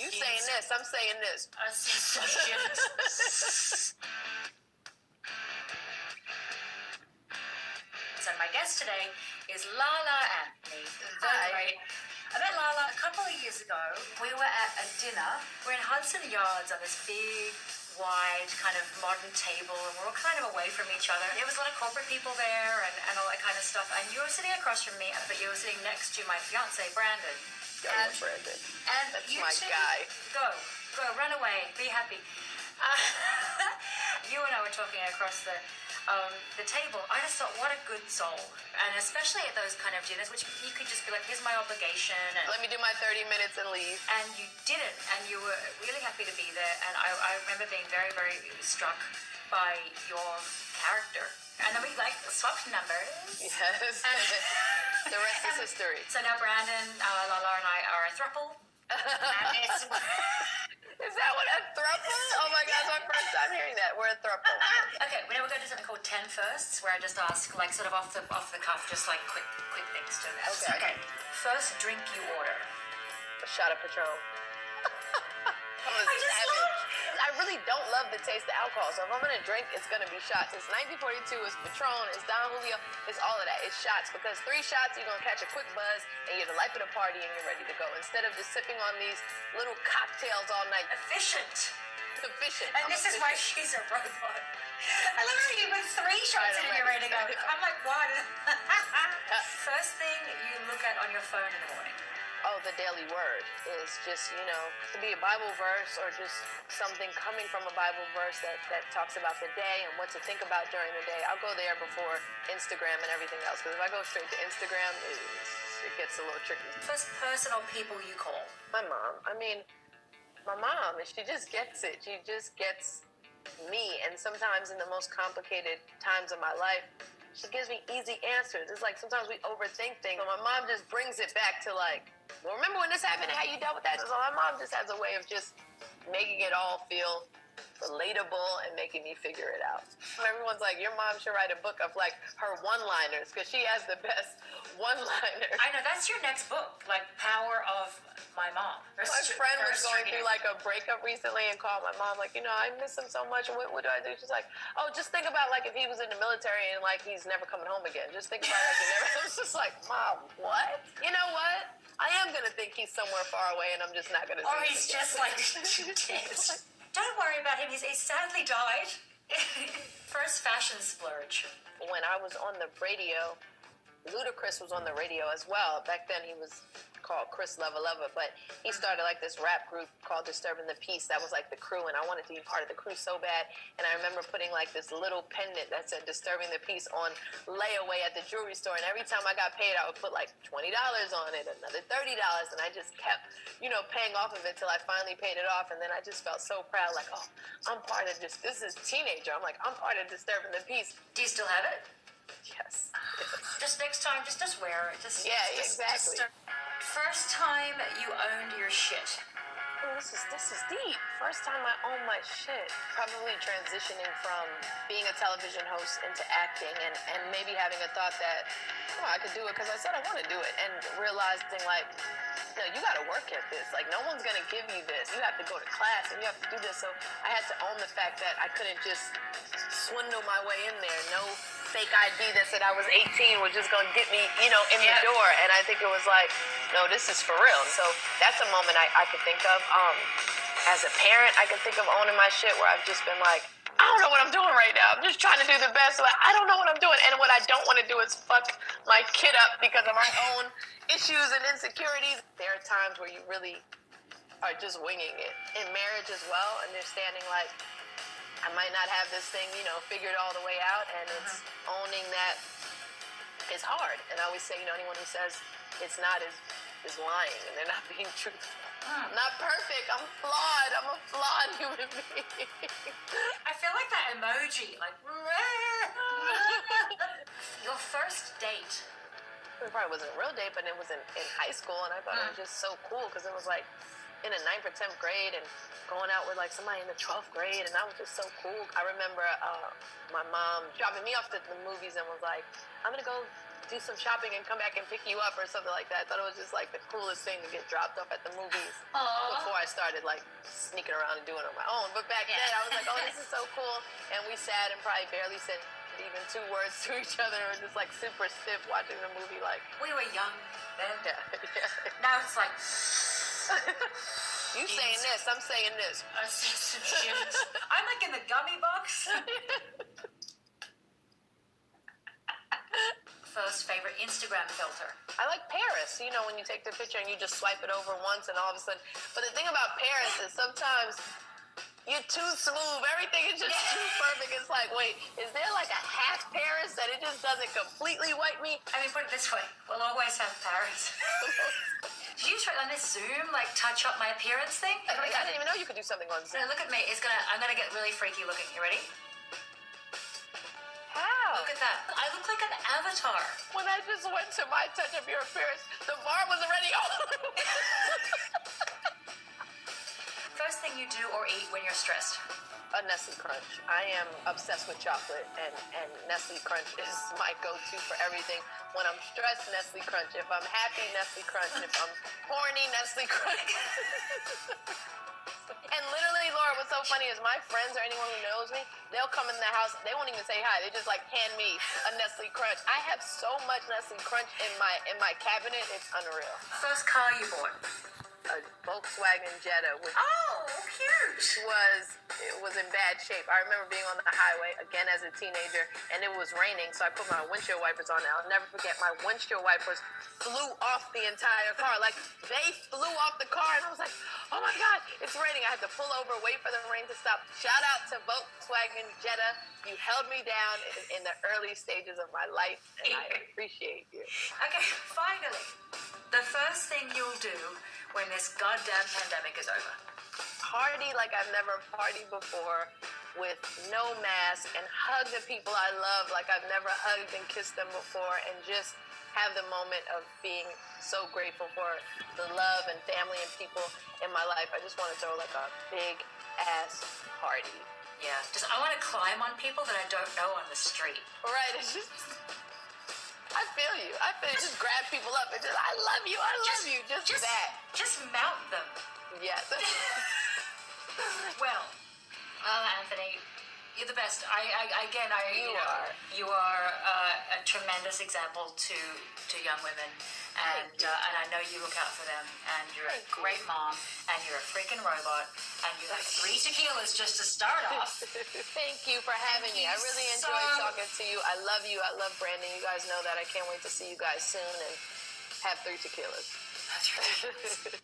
You saying this, I'm saying this. So my guest today is Lala Anthony. Hi. I met Lala a couple of years ago. We were at a dinner. We're in Hudson Yards on this big, wide, kind of modern table, and we're all kind of away from each other. There was a lot of corporate people there and all that kind of stuff. And you were sitting across from me, but you were sitting next to my fiance, Brandon. Brandon. And that's you my guy. Go, run away, be happy. You and I were talking across the table. I just thought, what a good soul. And especially at those kind of dinners, which you could just be like, here's my obligation. And let me do my 30 minutes and leave. And you did it, and you were really happy to be there. And I remember being very, very struck by your character. And then we swapped numbers. Yes. The rest is history. So now Brandon, Lala, and I are a throuple. Is that what a throuple? Oh my gosh, my first time hearing that. We're a throuple. Okay, we're going to do something called 10 firsts, where I just ask, sort of off the cuff, just quick things to that. Okay. First drink you order. A shot of Patron. I'm a savage. I really don't love the taste of alcohol, so if I'm gonna drink, it's gonna be shots. It's 1942, it's Patron, it's Don Julio, it's all of that. It's shots, because 3 shots, you're gonna catch a quick buzz, and you're the life of the party, and you're ready to go. Instead of just sipping on these little cocktails all night. Efficient. And this is why she's a robot. I love how you put 3 shots in and you're ready to go. I'm like, what? First thing you look at on your phone in the morning. Oh, the daily word is just, to be a Bible verse or just something coming from a Bible verse that talks about the day and what to think about during the day. I'll go there before Instagram and everything else, because if I go straight to Instagram, it gets a little tricky. First person or people you call? My mom. My mom, she just gets it. She just gets me, and sometimes in the most complicated times of my life, she gives me easy answers. It's like sometimes we overthink things. So my mom just brings it back to well, remember when this happened and how you dealt with that? So my mom just has a way of just making it all feel relatable and making me figure it out. Everyone's like, your mom should write a book of her one-liners, because she has the best one-liners. I know, that's your next book, Power of My Mom. My friend was going through a breakup recently and called my mom I miss him so much. What do I do? She's like, oh, just think about if he was in the military and he's never coming home again. Just think about he never. I was just like, Mom, what? You know what? I am gonna think he's somewhere far away, and I'm just not gonna. Or he's just dead. Don't worry about him. He's sadly died. First fashion splurge. When I was on the radio, Ludacris was on the radio as well. Back then he was called Chris Leva, but he started this rap group called Disturbing the Peace. That was the crew, and I wanted to be part of the crew so bad. And I remember putting this little pendant that said Disturbing the Peace on layaway at the jewelry store. And every time I got paid, I would put $20 on it, another $30, and I just kept, paying off of it till I finally paid it off. And then I just felt so proud, oh, I'm part of this is teenager. I'm part of Disturbing the Peace. Do you still have it? Yes. Just next time, just wear it. Exactly. First time you owned your shit. Oh, this is deep. First time I owned my shit. Probably transitioning from being a television host into acting, and maybe having a thought that, I could do it because I said I want to do it, and realizing no, you got to work at this. No one's going to give you this. You have to go to class, and you have to do this. So I had to own the fact that I couldn't just swindle my way in there. No fake ID that said I was 18 was just going to get me, in the door. And I think it was no, this is for real. So that's a moment I could think of. As a parent, I can think of owning my shit where I've just been I don't know what I'm doing right now. I'm just trying to do the best. I don't know what I'm doing. And what I don't want to do is fuck my kid up because of my own issues and insecurities. There are times where you really are just winging it. In marriage as well, understanding I might not have this thing, figured all the way out, and it's owning that is hard. And I always say, anyone who says it's not is lying, and they're not being truthful. I'm not perfect. I'm flawed. I'm a flawed human being. I feel like that emoji, your first date. It probably wasn't a real date, but it was in high school, and I thought it was just so cool because it was in the 9th or 10th grade and going out with somebody in the 12th grade, and that was just so cool. I remember my mom dropping me off to the movies and was like, I'm gonna go do some shopping and come back and pick you up or something like that. I thought it was just like the coolest thing to get dropped off at the movies. Aww. Before I started like sneaking around and doing it on my own. But back then I was like, oh, this is so cool. And we sat and probably barely said even 2 words to each other, or just like super stiff watching the movie. Like, we were young then. Yeah. Now it's like, you saying this, I'm saying this. I see some shit. I'm like in the gummy box. First favorite Instagram filter. I like Paris. You know, when you take the picture and you just swipe it over once and all of a sudden. But the thing about Paris is sometimes you're too smooth. Everything is just too perfect. It's like, wait, is there like a half Paris that it just doesn't completely wipe me? I mean, put it this way. We'll always have Paris. Did you try on this Zoom, like touch up my appearance thing? I didn't even know you could do something on Zoom. No, look at me. I'm gonna get really freaky looking. You ready? How? Look at that. I look like an avatar. When I just went to my touch of your appearance, the bar was already over. First thing you do or eat when you're stressed? A Nestle Crunch. I am obsessed with chocolate, and Nestle Crunch is my go-to for everything. When I'm stressed, Nestle Crunch. If I'm happy, Nestle Crunch. If I'm horny, Nestle Crunch. And literally, Laura, what's so funny is my friends or anyone who knows me, they'll come in the house, they won't even say hi. They just like hand me a Nestle Crunch. I have so much Nestle Crunch in my cabinet, it's unreal. First car you bought? A Volkswagen Jetta, which cute. was in bad shape. I remember being on the highway again as a teenager, and it was raining, so I put my windshield wipers on. I'll never forget, my windshield wipers flew off the entire car. Like, they flew off the car, and I was like, oh my God, it's raining. I had to pull over, wait for the rain to stop. Shout out to Volkswagen Jetta. You held me down in the early stages of my life, and I appreciate you. Okay, finally, the first thing you'll do when this goddamn pandemic is over. Party like I've never partied before, with no mask, and hug the people I love like I've never hugged and kissed them before, and just have the moment of being so grateful for the love and family and people in my life. I just want to throw like a big ass party. Yeah, I want to climb on people that I don't know on the street. Right, it's just, I feel you. Just grab people up and just, I love you, just that. Just mount them. Yes. Well, Anthony, you're the best. You are a tremendous example to young women, and I know you look out for them. And you're a great mom, and you're a freaking robot, and you have 3 tequilas just to start off. Thank you for having me. I really enjoyed talking to you. I love you. I love Brandon. You guys know that. I can't wait to see you guys soon and have 3 tequilas. That's right.